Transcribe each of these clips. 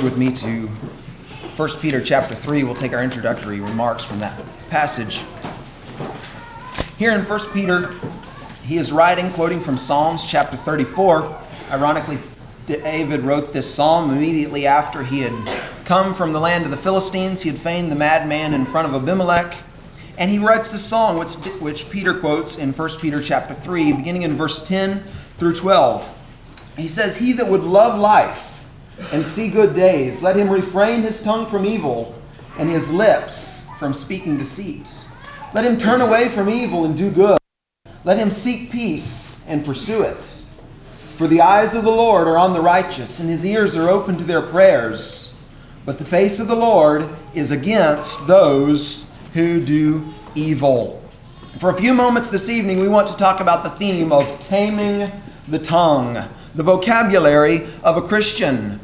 With me to 1 Peter chapter 3. We'll take our introductory remarks from that passage. Here in 1 Peter, he is writing, quoting from Psalms chapter 34. Ironically, David wrote this psalm immediately after he had come from the land of the Philistines. He had feigned the madman in front of Abimelech. And he writes this song, which Peter quotes in 1 Peter chapter 3, beginning in verse 10 through 12. He says, "He that would love life and see good days, let him refrain his tongue from evil and his lips from speaking deceit. Let him turn away from evil and do good. Let him seek peace and pursue it. For the eyes of the Lord are on the righteous, and his ears are open to their prayers. But the face of the Lord is against those who do evil." For a few moments this evening, we want to talk about the theme of taming the tongue, the vocabulary of a Christian.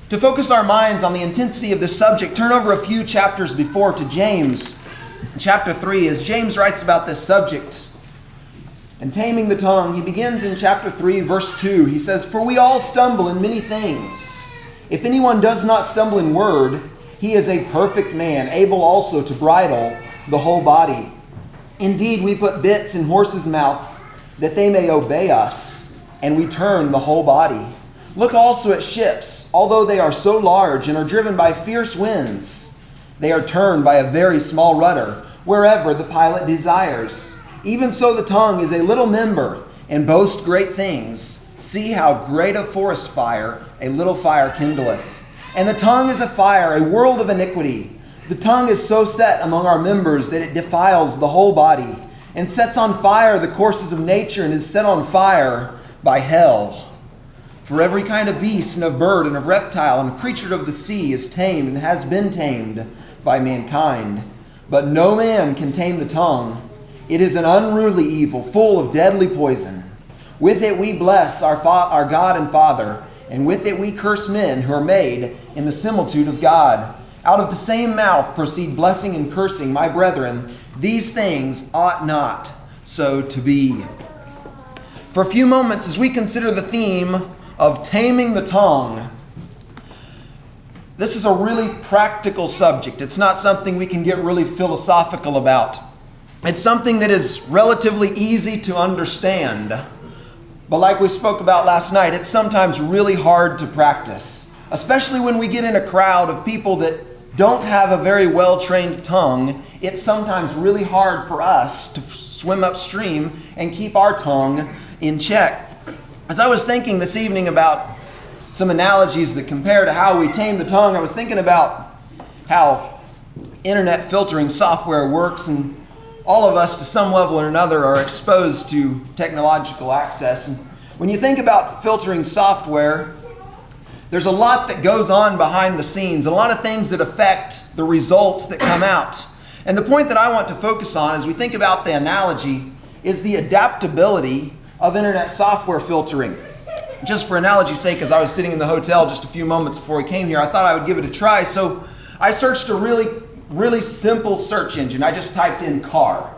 To focus our minds on the intensity of this subject, turn over a few chapters before to James, chapter 3, as James writes about this subject. And taming the tongue, he begins in chapter 3, verse 2. He says, "For we all stumble in many things. If anyone does not stumble in word, he is a perfect man, able also to bridle the whole body. Indeed, we put bits in horses' mouths that they may obey us, and we turn the whole body. Look also at ships, although they are so large and are driven by fierce winds. They are turned by a very small rudder, wherever the pilot desires. Even so the tongue is a little member, and boasts great things. See how great a forest fire a little fire kindleth. And the tongue is a fire, a world of iniquity. The tongue is so set among our members that it defiles the whole body, and sets on fire the courses of nature, and is set on fire by hell. For every kind of beast and of bird and of reptile and creature of the sea is tamed and has been tamed by mankind. But no man can tame the tongue. It is an unruly evil, full of deadly poison. With it we bless our God and Father, and with it we curse men who are made in the similitude of God. Out of the same mouth proceed blessing and cursing. My brethren, these things ought not so to be." For a few moments, as we consider the theme of taming the tongue, this is a really practical subject. It's not something we can get really philosophical about. It's something that is relatively easy to understand. But like we spoke about last night, it's sometimes really hard to practice, especially when we get in a crowd of people that don't have a very well-trained tongue. It's sometimes really hard for us to swim upstream and keep our tongue in check. As I was thinking this evening about some analogies that compare to how we tame the tongue, I was thinking about how internet filtering software works, and all of us to some level or another are exposed to technological access. And when you think about filtering software, there's a lot that goes on behind the scenes, a lot of things that affect the results that come out. And the point that I want to focus on as we think about the analogy is the adaptability of internet software filtering. Just for analogy's sake, as I was sitting in the hotel just a few moments before we came here, I thought I would give it a try. So I searched a really simple search engine. I just typed in car.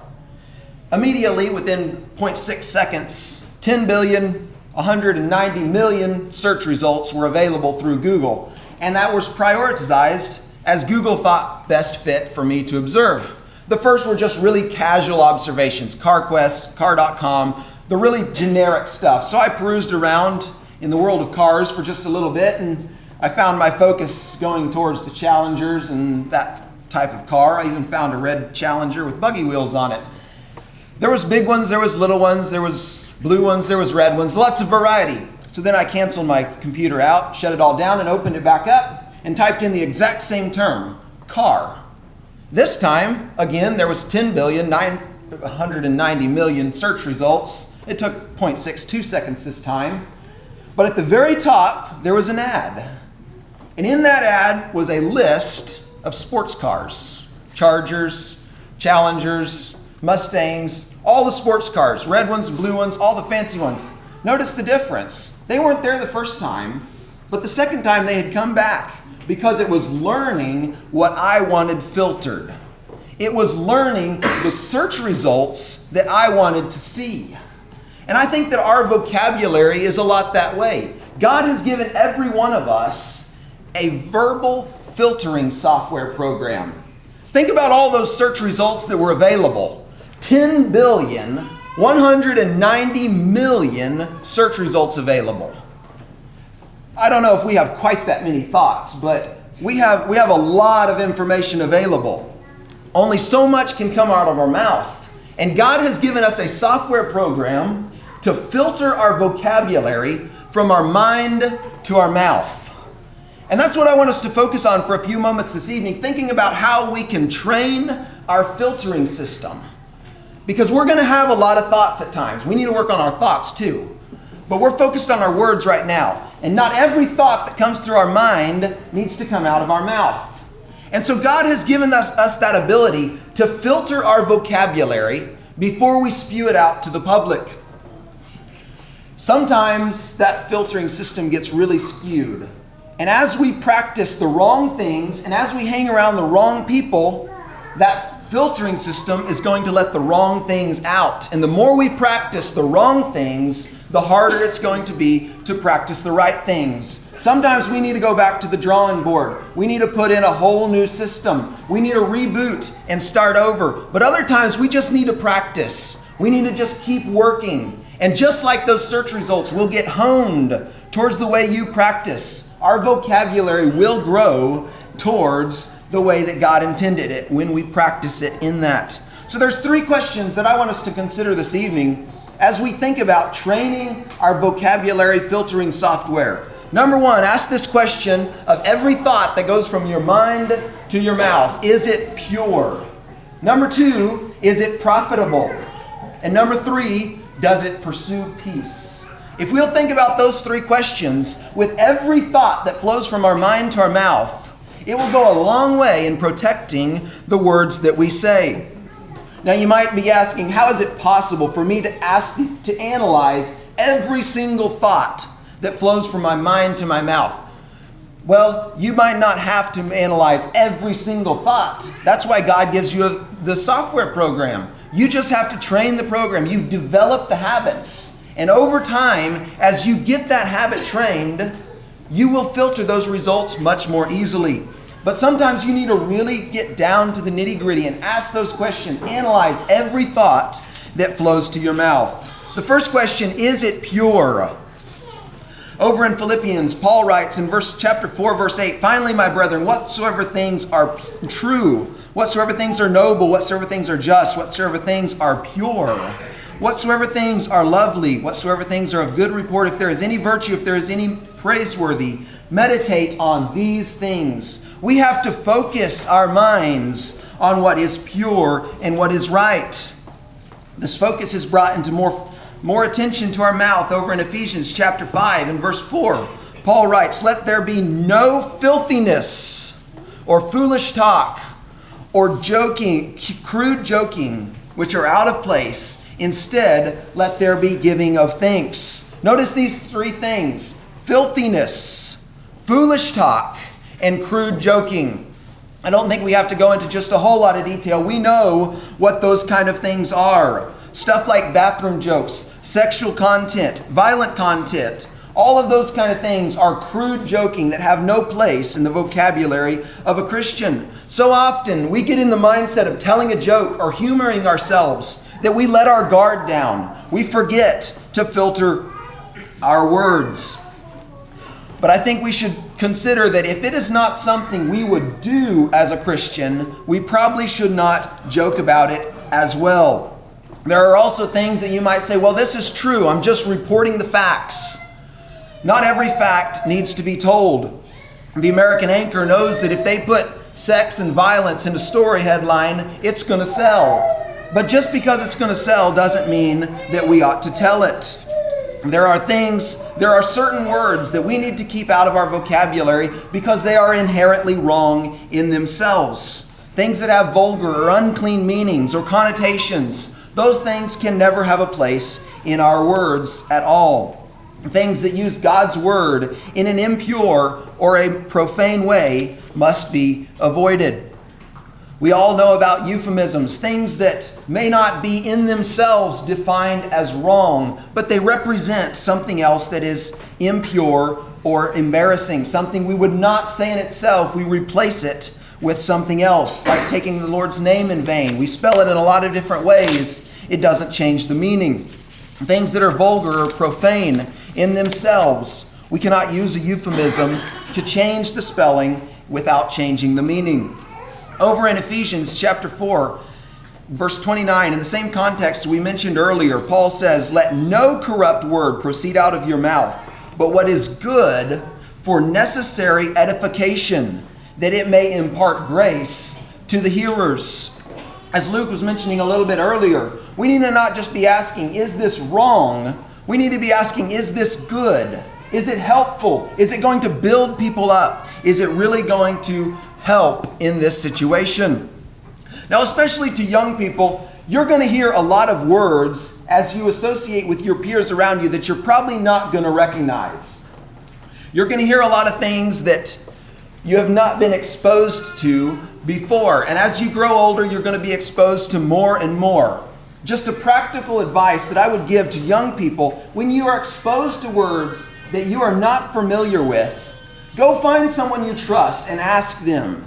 Immediately, within 0.6 seconds, 10,190,000,000 search results were available through Google. And that was prioritized as Google thought best fit for me to observe. The first were just really casual observations, CarQuest, Car.com, the really generic stuff. So I perused around in the world of cars for just a little bit, and I found my focus going towards the Challengers and that type of car. I even found a red Challenger with buggy wheels on it. There was big ones, there was little ones, there was blue ones, there was red ones, lots of variety. So then I canceled my computer out, shut it all down, and opened it back up and typed in the exact same term, car. This time, again, there was 10,990,000,000 search results. It took 0.62 seconds this time. But at the very top, there was an ad. And in that ad was a list of sports cars. Chargers, Challengers, Mustangs, all the sports cars. Red ones, blue ones, all the fancy ones. Notice the difference. They weren't there the first time, but the second time they had come back because it was learning what I wanted filtered. It was learning the search results that I wanted to see. And I think that our vocabulary is a lot that way. God has given every one of us a verbal filtering software program. Think about all those search results that were available. 10,190 million search results available. I don't know if we have quite that many thoughts, but we have a lot of information available. Only so much can come out of our mouth. And God has given us a software program to filter our vocabulary from our mind to our mouth. And that's what I want us to focus on for a few moments this evening, thinking about how we can train our filtering system. Because we're going to have a lot of thoughts at times. We need to work on our thoughts too. But we're focused on our words right now. And not every thought that comes through our mind needs to come out of our mouth. And so God has given us that ability to filter our vocabulary before we spew it out to the public. Sometimes that filtering system gets really skewed. And as we practice the wrong things and as we hang around the wrong people, that filtering system is going to let the wrong things out. And the more we practice the wrong things, the harder it's going to be to practice the right things. Sometimes we need to go back to the drawing board. We need to put in a whole new system. We need to reboot and start over. But other times we just need to practice. We need to just keep working. And just like those search results will get honed towards the way you practice, our vocabulary will grow towards the way that God intended it when we practice it in that. So there's 3 questions that I want us to consider this evening as we think about training our vocabulary filtering software. Number 1, ask this question of every thought that goes from your mind to your mouth. Is it pure? Number 2, is it profitable? And number 3, does it pursue peace? If we'll think about those 3 questions, with every thought that flows from our mind to our mouth, it will go a long way in protecting the words that we say. Now you might be asking, how is it possible for me to analyze every single thought that flows from my mind to my mouth? Well, you might not have to analyze every single thought. That's why God gives you the software program. You just have to train the program. You develop the habits. And over time, as you get that habit trained, you will filter those results much more easily. But sometimes you need to really get down to the nitty-gritty and ask those questions. Analyze every thought that flows to your mouth. The first question, is it pure? Over in Philippians, Paul writes in chapter 4, verse 8, finally, my brethren, whatsoever things are true, whatsoever things are noble, whatsoever things are just, whatsoever things are pure, whatsoever things are lovely, whatsoever things are of good report, if there is any virtue, if there is any praiseworthy, meditate on these things. We have to focus our minds on what is pure and what is right. This focus is brought into more attention to our mouth over in Ephesians chapter 5 and verse 4. Paul writes, let there be no filthiness or foolish talk or joking, crude joking, which are out of place. Instead, let there be giving of thanks. Notice these 3 things: filthiness, foolish talk, and crude joking. I don't think we have to go into just a whole lot of detail. We know what those kind of things are. Stuff like bathroom jokes, sexual content, violent content, all of those kind of things are crude joking that have no place in the vocabulary of a Christian. So often we get in the mindset of telling a joke or humoring ourselves that we let our guard down. We forget to filter our words. But I think we should consider that if it is not something we would do as a Christian, we probably should not joke about it as well. There are also things that you might say, well, this is true. I'm just reporting the facts. Not every fact needs to be told. The American Anchor knows that if they put sex and violence in a story headline, it's going to sell. But just because it's going to sell doesn't mean that we ought to tell it. There are certain words that we need to keep out of our vocabulary because they are inherently wrong in themselves. Things that have vulgar or unclean meanings or connotations, those things can never have a place in our words at all. Things that use God's word in an impure or a profane way must be avoided. We all know about euphemisms, things that may not be in themselves defined as wrong, but they represent something else that is impure or embarrassing, something we would not say in itself, we replace it with something else, like taking the Lord's name in vain. We spell it in a lot of different ways. It doesn't change the meaning. Things that are vulgar or profane in themselves, we cannot use a euphemism to change the spelling without changing the meaning. Over in Ephesians chapter 4, verse 29, in the same context we mentioned earlier, Paul says, "Let no corrupt word proceed out of your mouth, but what is good for necessary edification, that it may impart grace to the hearers." As Luke was mentioning a little bit earlier, we need to not just be asking, is this wrong? We need to be asking, is this good? Is it helpful? Is it going to build people up? Is it really going to help in this situation? Now, especially to young people, you're going to hear a lot of words as you associate with your peers around you that you're probably not going to recognize. You're going to hear a lot of things that you have not been exposed to before. And as you grow older, you're going to be exposed to more and more. Just a practical advice that I would give to young people: when you are exposed to words that you are not familiar with, go find someone you trust and ask them.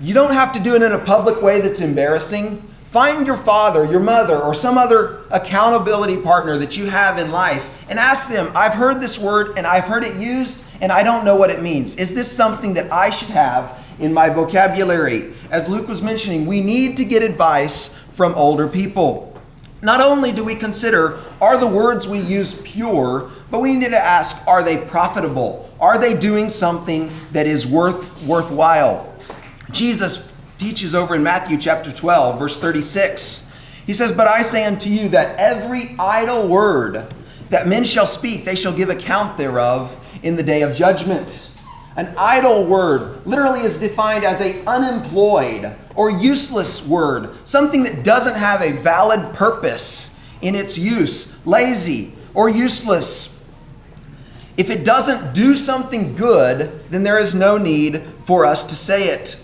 You don't have to do it in a public way that's embarrassing. Find your father, your mother, or some other accountability partner that you have in life and ask them, "I've heard this word and I've heard it used and I don't know what it means. Is this something that I should have in my vocabulary?" As Luke was mentioning, we need to get advice from older people. Not only do we consider, are the words we use pure, but we need to ask, are they profitable? Are they doing something that is worthwhile? Jesus teaches over in Matthew chapter 12, verse 36. He says, "But I say unto you that every idle word that men shall speak, they shall give account thereof in the day of judgment." An idle word literally is defined as an unemployed or useless word, something that doesn't have a valid purpose in its use, lazy or useless. If it doesn't do something good, then there is no need for us to say it.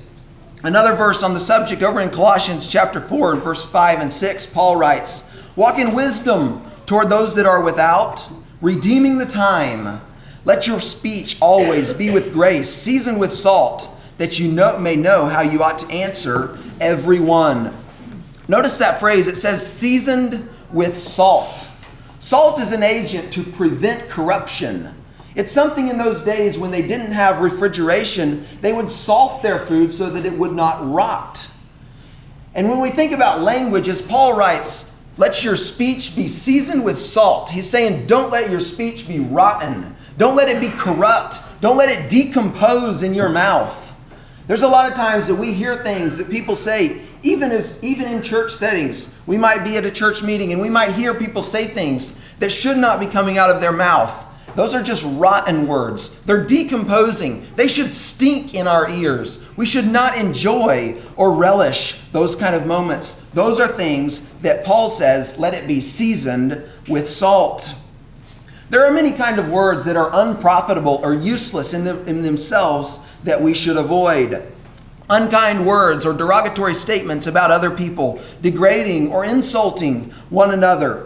Another verse on the subject over in Colossians chapter 4, verse 5 and 6, Paul writes, "Walk in wisdom toward those that are without, redeeming the time. Let your speech always be with grace, seasoned with salt, that you may know how you ought to answer everyone." Notice that phrase. It says seasoned with salt. Salt is an agent to prevent corruption. It's something in those days when they didn't have refrigeration, they would salt their food so that it would not rot. And when we think about language, as Paul writes, let your speech be seasoned with salt. He's saying, don't let your speech be rotten. Don't let it be corrupt. Don't let it decompose in your mouth. There's a lot of times that we hear things that people say, even in church settings. We might be at a church meeting and we might hear people say things that should not be coming out of their mouth. Those are just rotten words. They're decomposing. They should stink in our ears. We should not enjoy or relish those kind of moments. Those are things that Paul says, let it be seasoned with salt. There are many kind of words that are unprofitable or useless in themselves that we should avoid. Unkind words or derogatory statements about other people, degrading or insulting one another.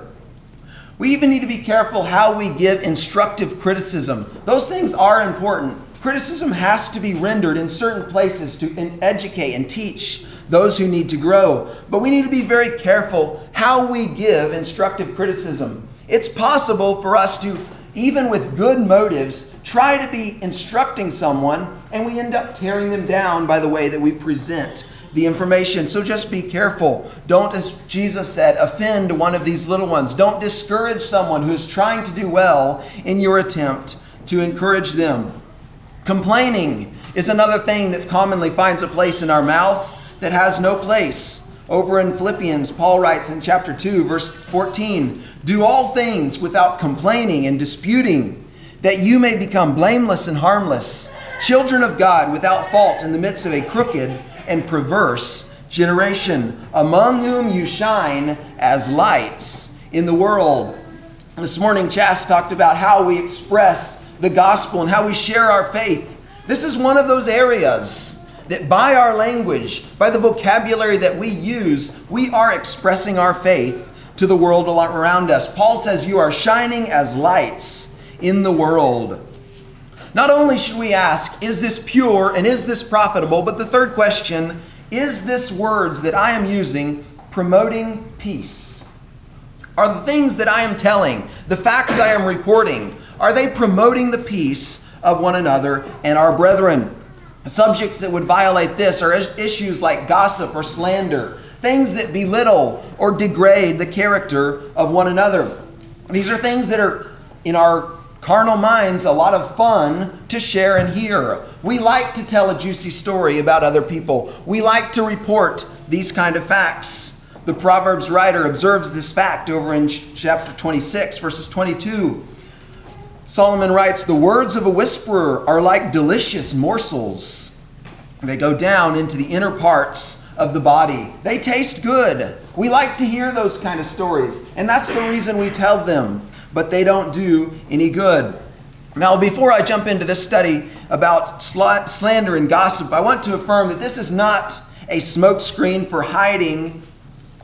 We even need to be careful how we give instructive criticism. Those things are important. Criticism has to be rendered in certain places to educate and teach those who need to grow. But we need to be very careful how we give instructive criticism. It's possible for us to, even with good motives, try to be instructing someone and we end up tearing them down by the way that we present the information. So just be careful. Don't, as Jesus said, offend one of these little ones. Don't discourage someone who is trying to do well in your attempt to encourage them. Complaining is another thing that commonly finds a place in our mouth that has no place. Over in Philippians, Paul writes in chapter 2, verse 14, "Do all things without complaining and disputing, that you may become blameless and harmless, children of God without fault in the midst of a crooked and perverse generation, among whom you shine as lights in the world." This morning, Chas talked about how we express the gospel and how we share our faith. This is one of those areas that by our language, by the vocabulary that we use, we are expressing our faith to the world around us. Paul says you are shining as lights in the world. Not only should we ask, is this pure and is this profitable? But the third question, is this words that I am using promoting peace? Are the things that I am telling, the facts I am reporting, are they promoting the peace of one another and our brethren? Subjects that would violate this are issues like gossip or slander, things that belittle or degrade the character of one another. These are things that are in our carnal minds a lot of fun to share and hear. We like to tell a juicy story about other people. We like to report these kind of facts. The Proverbs writer observes this fact over in chapter 26, verses 22. Solomon writes, "The words of a whisperer are like delicious morsels. They go down into the inner parts of the body. They taste good." We like to hear those kind of stories, and that's the reason we tell them, but they don't do any good. Now, before I jump into this study about slander and gossip, I want to affirm that this is not a smokescreen for hiding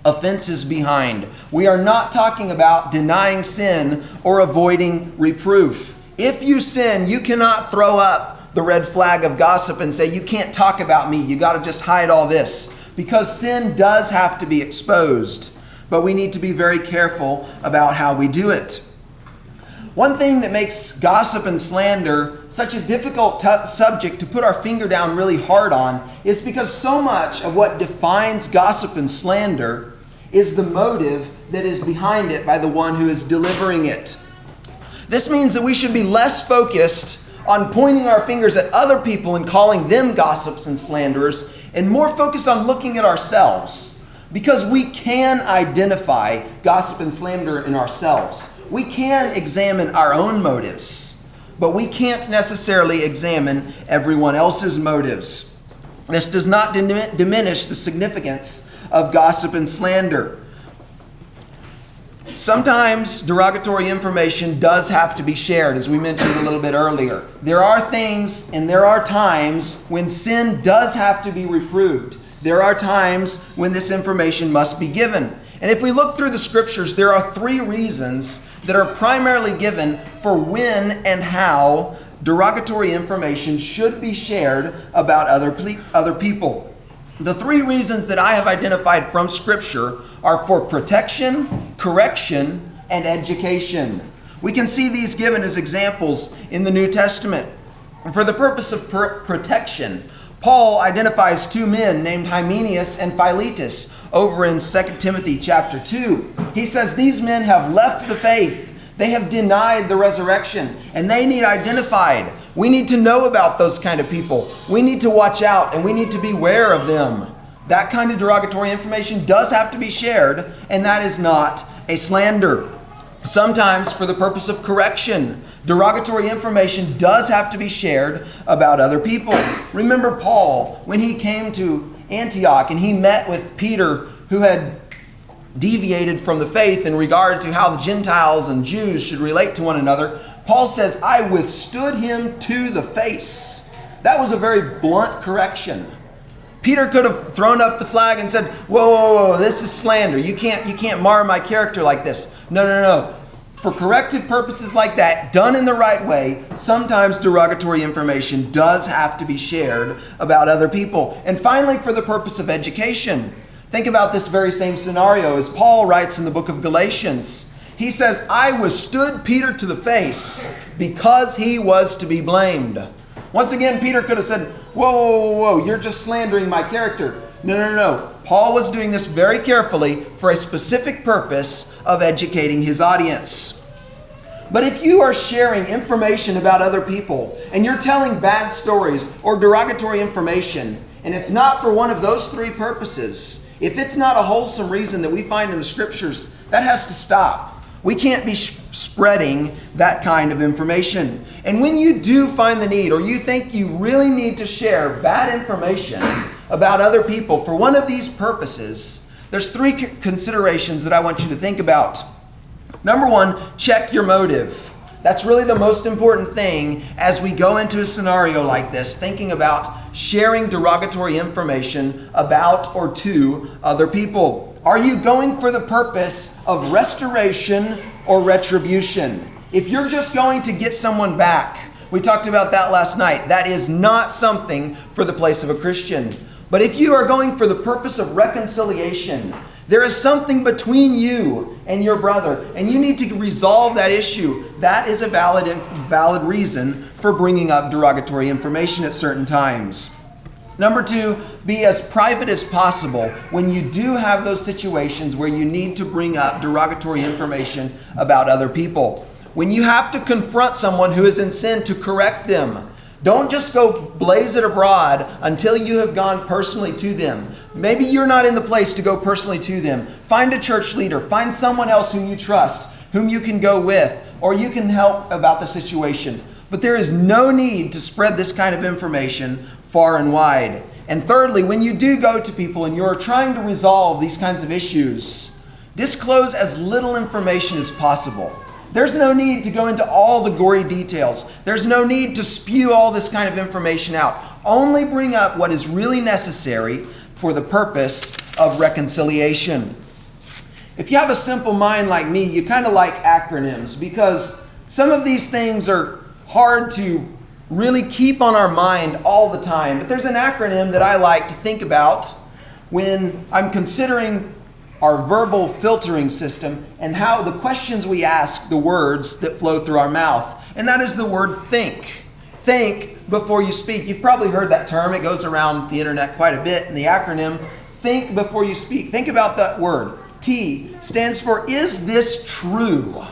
offenses behind. We are not talking about denying sin or avoiding reproof. If you sin, you cannot throw up the red flag of gossip and say, you can't talk about me, you got to just hide all this. Because sin does have to be exposed, but we need to be very careful about how we do it. One thing that makes gossip and slander such a difficult subject to put our finger down really hard on is because so much of what defines gossip and slander is the motive that is behind it by the one who is delivering it. This means that we should be less focused on pointing our fingers at other people and calling them gossips and slanderers, and more focused on looking at ourselves. Because we can identify gossip and slander in ourselves. We can examine our own motives, but we can't necessarily examine everyone else's motives. This does not diminish the significance of gossip and slander. Sometimes derogatory information does have to be shared, as we mentioned a little bit earlier. There are things and there are times when sin does have to be reproved. There are times when this information must be given. And if we look through the scriptures, there are 3 reasons that are primarily given for when and how derogatory information should be shared about other people. The 3 reasons that I have identified from Scripture are for protection, correction, and education. We can see these given as examples in the New Testament. For the purpose of protection, Paul identifies 2 men named Hymenaeus and Philetus over in 2 Timothy chapter 2. He says these men have left the faith. They have denied the resurrection, and they need identified. We need to know about those kind of people. We need to watch out, and we need to beware of them. That kind of derogatory information does have to be shared, and that is not a slander. Sometimes, for the purpose of correction, derogatory information does have to be shared about other people. Remember Paul, when he came to Antioch and he met with Peter, who had deviated from the faith in regard to how the Gentiles and Jews should relate to one another. Paul says, I withstood him to the face. That was a very blunt correction. Peter could have thrown up the flag and said, whoa, this is slander. You can't mar my character like this. No. For corrective purposes like that, done in the right way, sometimes derogatory information does have to be shared about other people. And finally, for the purpose of education. Think about this very same scenario as Paul writes in the book of Galatians. He says, I withstood Peter to the face because he was to be blamed. Once again, Peter could have said, whoa, you're just slandering my character. No. Paul was doing this very carefully for a specific purpose of educating his audience. But if you are sharing information about other people and you're telling bad stories or derogatory information, and it's not for one of those 3 purposes, if it's not a wholesome reason that we find in the scriptures, that has to stop. We can't be spreading that kind of information. And when you do find the need, or you think you really need to share bad information about other people for one of these purposes, there's 3 considerations that I want you to think about. Number 1, check your motive. That's really the most important thing as we go into a scenario like this, thinking about sharing derogatory information about or to other people. Are you going for the purpose of restoration or retribution? If you're just going to get someone back, we talked about that last night, that is not something for the place of a Christian. But if you are going for the purpose of reconciliation, there is something between you and your brother, and you need to resolve that issue, that is a valid reason for bringing up derogatory information at certain times. Number 2, be as private as possible when you do have those situations where you need to bring up derogatory information about other people. When you have to confront someone who is in sin, to correct them, don't just go blaze it abroad until you have gone personally to them. Maybe you're not in the place to go personally to them. Find a church leader. Find someone else whom you trust, whom you can go with, or you can help about the situation. But there is no need to spread this kind of information far and wide. And thirdly, when you do go to people and you're trying to resolve these kinds of issues, disclose as little information as possible. There's no need to go into all the gory details. There's no need to spew all this kind of information out. Only bring up what is really necessary for the purpose of reconciliation. If you have a simple mind like me, you kind of like acronyms because some of these things are hard to really keep on our mind all the time. But there's an acronym that I like to think about when I'm considering our verbal filtering system and how the questions we ask, the words that flow through our mouth. And that is the word think. Think before you speak. You've probably heard that term. It goes around the internet quite a bit in the acronym. Think before you speak. Think about that word. T stands for, is this true?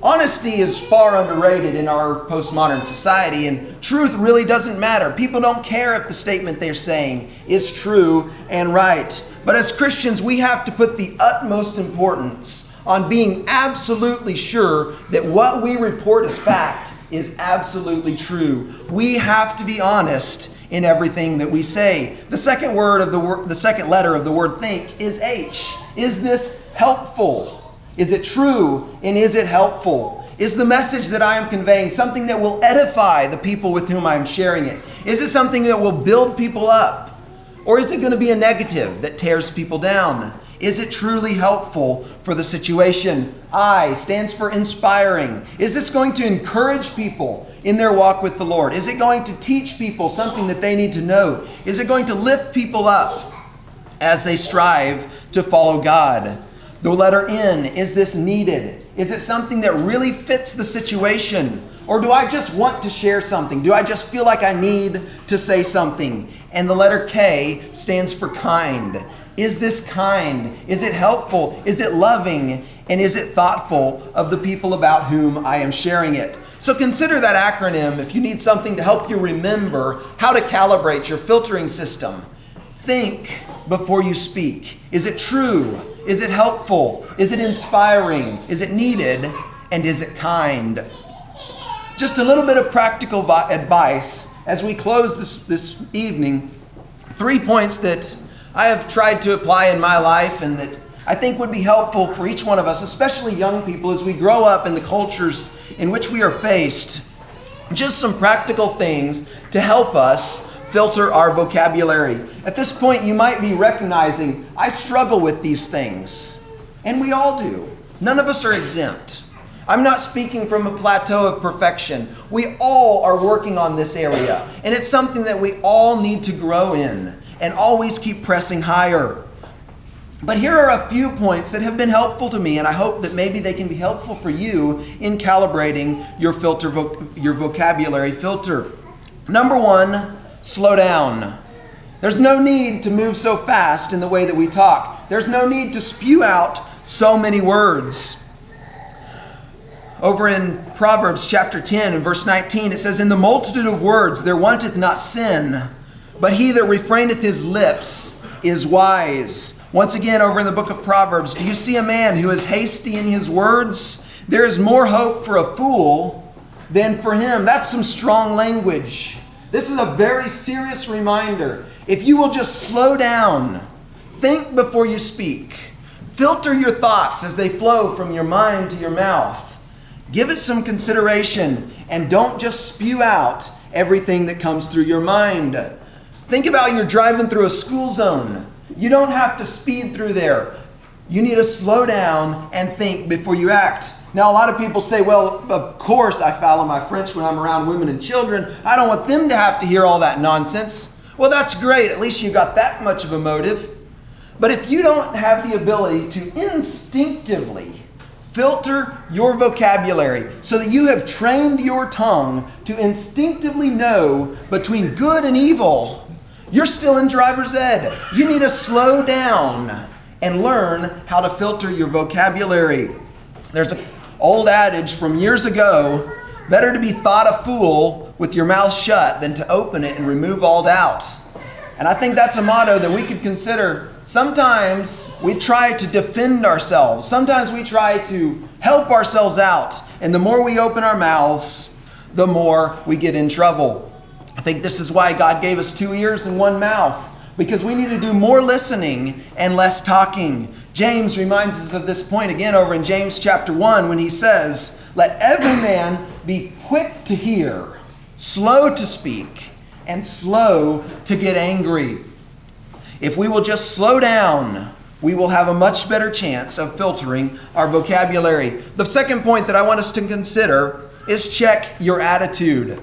Honesty is far underrated in our postmodern society, and truth really doesn't matter. People don't care if the statement they're saying is true and right. But as Christians, we have to put the utmost importance on being absolutely sure that what we report as fact is absolutely true. We have to be honest in everything that we say. The second letter of the word think is H. Is this helpful? Is it true? And is it helpful? Is the message that I am conveying something that will edify the people with whom I am sharing it? Is it something that will build people up? Or is it going to be a negative that tears people down? Is it truly helpful for the situation? I stands for inspiring. Is this going to encourage people in their walk with the Lord? Is it going to teach people something that they need to know? Is it going to lift people up as they strive to follow God? The letter N, is this needed? Is it something that really fits the situation? Or do I just want to share something? Do I just feel like I need to say something? And the letter K stands for kind. Is this kind? Is it helpful? Is it loving? And is it thoughtful of the people about whom I am sharing it? So consider that acronym if you need something to help you remember how to calibrate your filtering system. Think before you speak. Is it true? Is it helpful? Is it inspiring? Is it needed? And is it kind? Just a little bit of practical advice as we close this evening. 3 points that I have tried to apply in my life and that I think would be helpful for each one of us, especially young people, as we grow up in the cultures in which we are faced. Just some practical things to help us filter our vocabulary. At this point, you might be recognizing, I struggle with these things. And we all do. None of us are exempt. I'm not speaking from a plateau of perfection. We all are working on this area. And it's something that we all need to grow in and always keep pressing higher. But here are a few points that have been helpful to me, and I hope that maybe they can be helpful for you in calibrating your vocabulary filter. Number 1, slow down. There's no need to move so fast in the way that we talk. There's no need to spew out so many words. Over in Proverbs chapter 10 and verse 19, it says, in the multitude of words there wanteth not sin, but he that refraineth his lips is wise. Once again, over in the book of Proverbs, do you see a man who is hasty in his words? There is more hope for a fool than for him. That's some strong language. This is a very serious reminder. If you will just slow down, think before you speak, filter your thoughts as they flow from your mind to your mouth, give it some consideration, and don't just spew out everything that comes through your mind. Think about you're driving through a school zone. You don't have to speed through there. You need to slow down and think before you act. Now, a lot of people say, well, of course I follow my French when I'm around women and children. I don't want them to have to hear all that nonsense. Well, that's great. At least you got that much of a motive. But if you don't have the ability to instinctively filter your vocabulary so that you have trained your tongue to instinctively know between good and evil, you're still in driver's ed. You need to slow down and learn how to filter your vocabulary. There's an old adage from years ago, better to be thought a fool with your mouth shut than to open it and remove all doubt. And I think that's a motto that we could consider. Sometimes we try to defend ourselves. Sometimes we try to help ourselves out. And the more we open our mouths, the more we get in trouble. I think this is why God gave us 2 ears and 1 mouth, because we need to do more listening and less talking. James reminds us of this point again over in James chapter 1 when he says, "Let every man be quick to hear, slow to speak, and slow to get angry." If we will just slow down, we will have a much better chance of filtering our vocabulary. The second point that I want us to consider is check your attitude.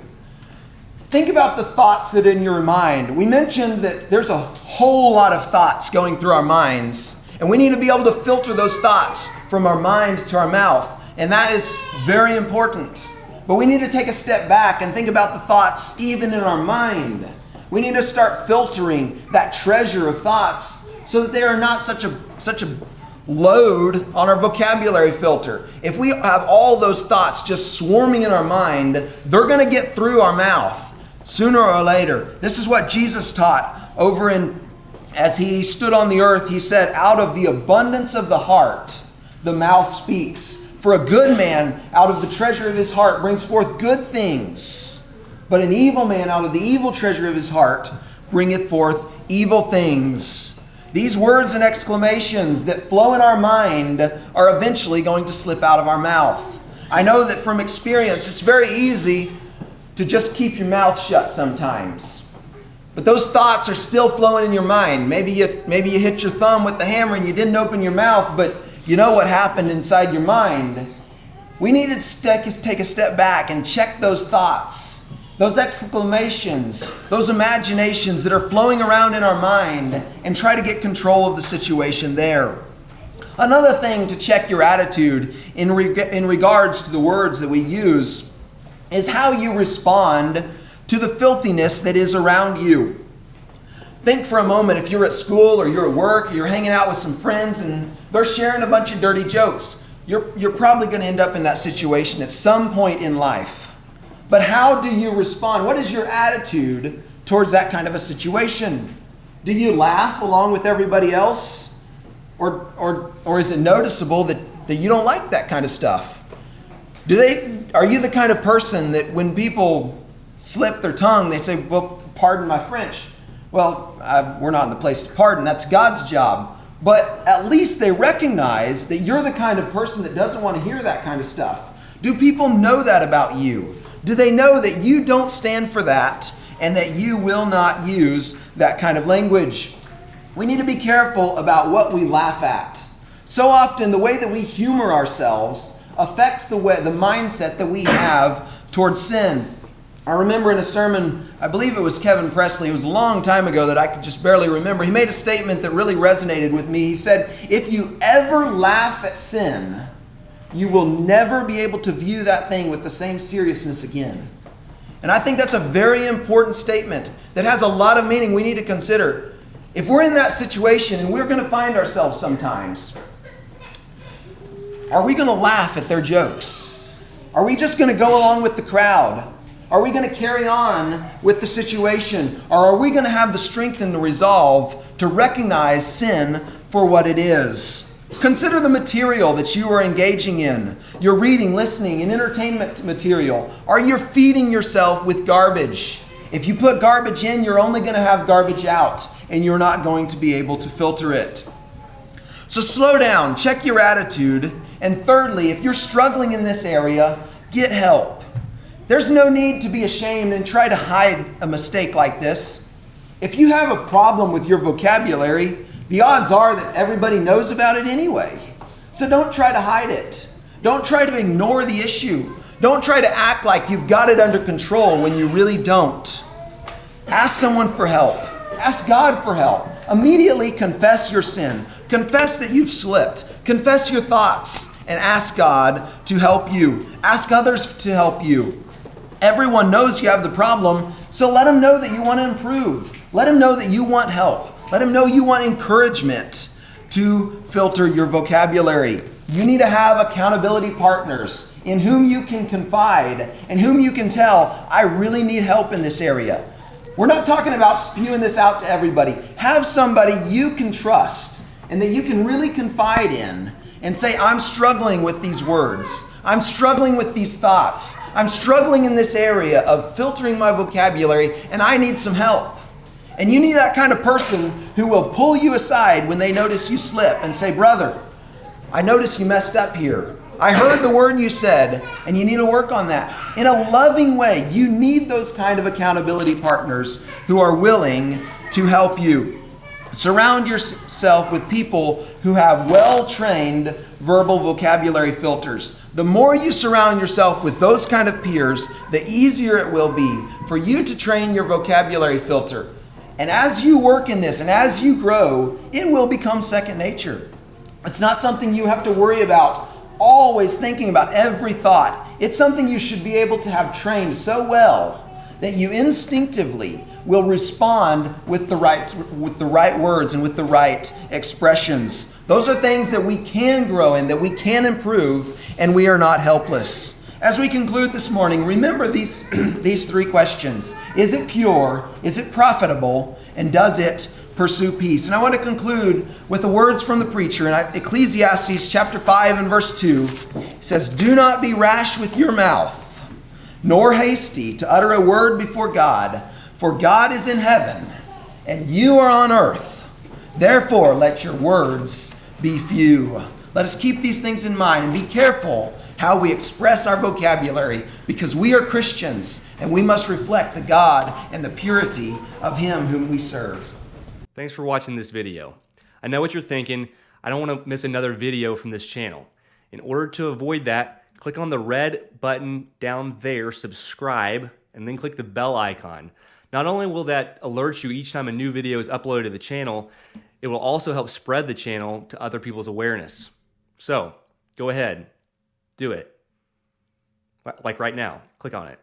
Think about the thoughts that are in your mind. We mentioned that there's a whole lot of thoughts going through our minds, and we need to be able to filter those thoughts from our mind to our mouth, and that is very important. But we need to take a step back and think about the thoughts even in our mind. We need to start filtering that treasure of thoughts so that they are not such a load on our vocabulary filter. If we have all those thoughts just swarming in our mind, they're going to get through our mouth sooner or later. This is what Jesus taught over in, as he stood on the earth, he said, "Out of the abundance of the heart, the mouth speaks. For a good man out of the treasure of his heart brings forth good things. But an evil man out of the evil treasure of his heart bringeth forth evil things." These words and exclamations that flow in our mind are eventually going to slip out of our mouth. I know that from experience, it's very easy to just keep your mouth shut sometimes. But those thoughts are still flowing in your mind. Maybe you hit your thumb with the hammer and you didn't open your mouth, but you know what happened inside your mind. We need to take a step back and check those thoughts, those exclamations, those imaginations that are flowing around in our mind, and try to get control of the situation there. Another thing to check your attitude in regards to the words that we use is how you respond to the filthiness that is around you. Think for a moment, if you're at school or you're at work, or you're hanging out with some friends and they're sharing a bunch of dirty jokes. You're probably going to end up in that situation at some point in life. But how do you respond? What is your attitude towards that kind of a situation? Do you laugh along with everybody else? Or is it noticeable that you don't like that kind of stuff? Are you the kind of person that when people slip their tongue, they say, "Well, pardon my French"? Well, we're not in the place to pardon. That's God's job. But at least they recognize that you're the kind of person that doesn't want to hear that kind of stuff. Do people know that about you? Do they know that you don't stand for that and that you will not use that kind of language? We need to be careful about what we laugh at. So often the way that we humor ourselves affects the mindset that we have towards sin. I remember in a sermon, I believe it was Kevin Presley, it was a long time ago that I could just barely remember. He made a statement that really resonated with me. He said, "If you ever laugh at sin, you will never be able to view that thing with the same seriousness again." And I think that's a very important statement that has a lot of meaning we need to consider. If we're in that situation, and we're going to find ourselves sometimes, are we going to laugh at their jokes? Are we just going to go along with the crowd? Are we going to carry on with the situation? Or are we going to have the strength and the resolve to recognize sin for what it is? Consider the material that you are engaging in. You're reading, listening, and entertainment material. Are you feeding yourself with garbage? If you put garbage in, you're only going to have garbage out, and you're not going to be able to filter it. So slow down, check your attitude, and thirdly, if you're struggling in this area, get help. There's no need to be ashamed and try to hide a mistake like this. If you have a problem with your vocabulary, the odds are that everybody knows about it anyway. So don't try to hide it. Don't try to ignore the issue. Don't try to act like you've got it under control when you really don't. Ask someone for help. Ask God for help. Immediately confess your sin. Confess that you've slipped. Confess your thoughts and ask God to help you. Ask others to help you. Everyone knows you have the problem, so let them know that you want to improve. Let them know that you want help. Let them know you want encouragement to filter your vocabulary. You need to have accountability partners in whom you can confide and whom you can tell, I really need help in this area. We're not talking about spewing this out to everybody. Have somebody you can trust and that you can really confide in and say, I'm struggling with these words. I'm struggling with these thoughts. I'm struggling in this area of filtering my vocabulary and I need some help. And you need that kind of person who will pull you aside when they notice you slip and say, brother, I noticed you messed up here. I heard the word you said, and you need to work on that. In a loving way, you need those kind of accountability partners who are willing to help you. Surround yourself with people who have well-trained verbal vocabulary filters. The more you surround yourself with those kind of peers, the easier it will be for you to train your vocabulary filter. And as you work in this and as you grow, it will become second nature. It's not something you have to worry about, always thinking about every thought. It's something you should be able to have trained so well that you instinctively will respond with the right words and with the right expressions. Those are things that we can grow in, that we can improve, and we are not helpless. As we conclude this morning, remember these three questions. Is it pure? Is it profitable? And does it pursue peace? And I want to conclude with the words from the preacher in Ecclesiastes chapter 5 and verse 2. It says, do not be rash with your mouth, nor hasty to utter a word before God, for God is in heaven, and you are on earth. Therefore, let your words be few. Let us keep these things in mind and be careful how we express our vocabulary, because we are Christians and we must reflect the God and the purity of Him whom we serve. Thanks for watching this video. I know what you're thinking. I don't want to miss another video from this channel. In order to avoid that, click on the red button down there, subscribe, and then click the bell icon. Not only will that alert you each time a new video is uploaded to the channel, it will also help spread the channel to other people's awareness. So, go ahead. Do it. Like right now. Click on it.